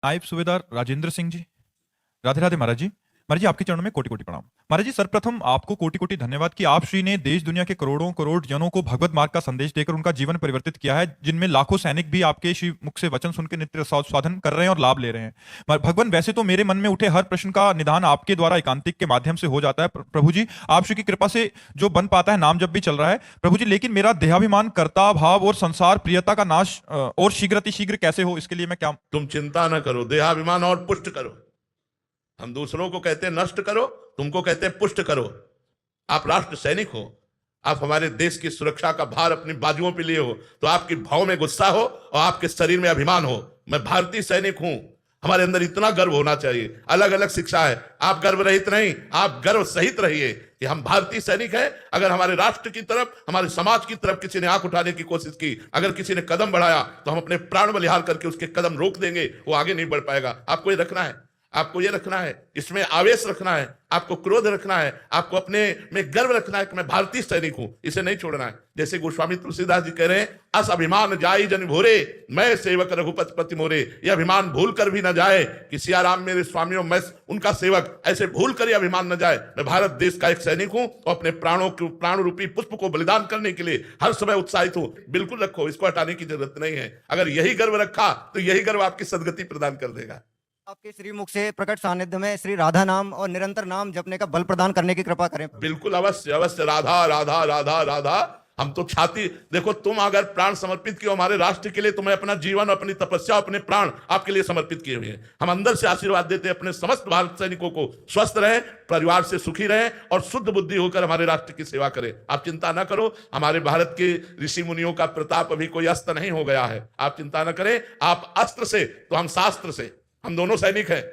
नायब सूबेदार राजेंद्र सिंह जी, राधे राधे महाराज जी। महाराज जी, आपके चरणों में कोटि कोटि प्रणाम। महाराज जी, सर्वप्रथम आपको कोटि कोटि धन्यवाद कि आप श्री ने देश दुनिया के करोड़ों करोड़ जनों को भगवत मार्ग का संदेश देकर उनका जीवन परिवर्तित किया है, जिनमें लाखों सैनिक भी आपके श्री मुख से वचन सुनकर नित्य साधन कर रहे हैं और लाभ ले रहे हैं। भगवान, वैसे तो मेरे मन में उठे हर प्रश्न का निदान आपके द्वारा एकांतिक के माध्यम से हो जाता है प्रभु जी, आप श्री की कृपा से जो बन पाता है, नाम जब भी चल रहा है प्रभु जी। लेकिन मेरा देहाभिमान, कर्ता भाव और संसार प्रियता का नाश और शीघ्र अतिशीघ्र कैसे हो, इसके लिए मैं क्या। तुम चिंता न करो, देहाभिमान और पुष्ट करो। हम दूसरों को कहते हैं नष्ट करो, तुमको कहते हैं पुष्ट करो। आप राष्ट्र सैनिक हो, आप हमारे देश की सुरक्षा का भार अपनी बाजुओं पे लिए हो, तो आपकी भाव में गुस्सा हो और आपके शरीर में अभिमान हो। मैं भारतीय सैनिक हूं, हमारे अंदर इतना गर्व होना चाहिए। अलग अलग शिक्षा है, आप गर्व रहित नहीं, आप गर्व सहित रहिए कि हम भारतीय सैनिक हैं। अगर हमारे राष्ट्र की तरफ, हमारे समाज की तरफ किसी ने आंख उठाने की कोशिश की, अगर किसी ने कदम बढ़ाया, तो हम अपने प्राण बलिहार करके उसके कदम रोक देंगे, वो आगे नहीं बढ़ पाएगा। आपको ये रखना है, आपको ये रखना है, इसमें आवेश रखना है, आपको क्रोध रखना है, आपको अपने में गर्व रखना है कि मैं भारतीय सैनिक हूं, इसे नहीं छोड़ना है। जैसे गोस्वामी तुलसीदास जी कह रहे हैं, अस अभिमान जाई जन भोरे, मैं सेवक रघुपति पति मोरे। ये अभिमान भूल कर भी न जाए कि सिया राम मेरे स्वामियों, मैं उनका सेवक, ऐसे भूल कर ये अभिमान न जाए। मैं भारत देश का एक सैनिक हूं और अपने प्राण रूपी पुष्प को बलिदान करने के लिए हर समय उत्साहित हूं। बिल्कुल रखो, इसको हटाने की जरूरत नहीं है। अगर यही गर्व रखा तो यही गर्व आपकी सदगति प्रदान कर देगा। आपके श्री मुख से प्रकट सानिध्य में श्री राधा नाम और निरंतर नाम जपने का बल प्रदान करने की कृपा करें। बिल्कुल, अवश्य अवश्य, राधा राधा राधा राधा। हम तो छाती, देखो, तुम अगर प्राण समर्पित किए हमारे राष्ट्र के लिए, तुम्हें अपना जीवन, अपनी तपस्या, अपने प्राण आपके लिए समर्पित किए हुए हैं। हम अंदर से आशीर्वाद देते हैं अपने समस्त भारत सैनिकों को, स्वस्थ रहें, परिवार से सुखी रहें और शुद्ध बुद्धि होकर हमारे राष्ट्र की सेवा करें। आप चिंता ना करो, हमारे भारत के ऋषि मुनियों का प्रताप अभी कोई अस्त नहीं हो गया है। आप चिंता ना करें, आप अस्त्र से तो हम शास्त्र से, हम दोनों सैनिक हैं,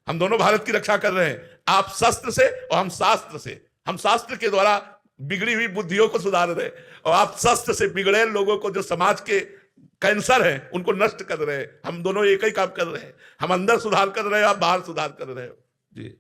हम दोनों भारत की रक्षा कर रहे हैं। आप शस्त्र से और हम शास्त्र से, हम शास्त्र के द्वारा बिगड़ी हुई बुद्धियों को सुधार रहे हैं और आप शस्त्र से बिगड़े लोगों को, जो समाज के कैंसर हैं, उनको नष्ट कर रहे हैं। हम दोनों एक ही काम कर रहे हैं, हम अंदर सुधार कर रहे हैं, आप बाहर सुधार कर रहे हो जी।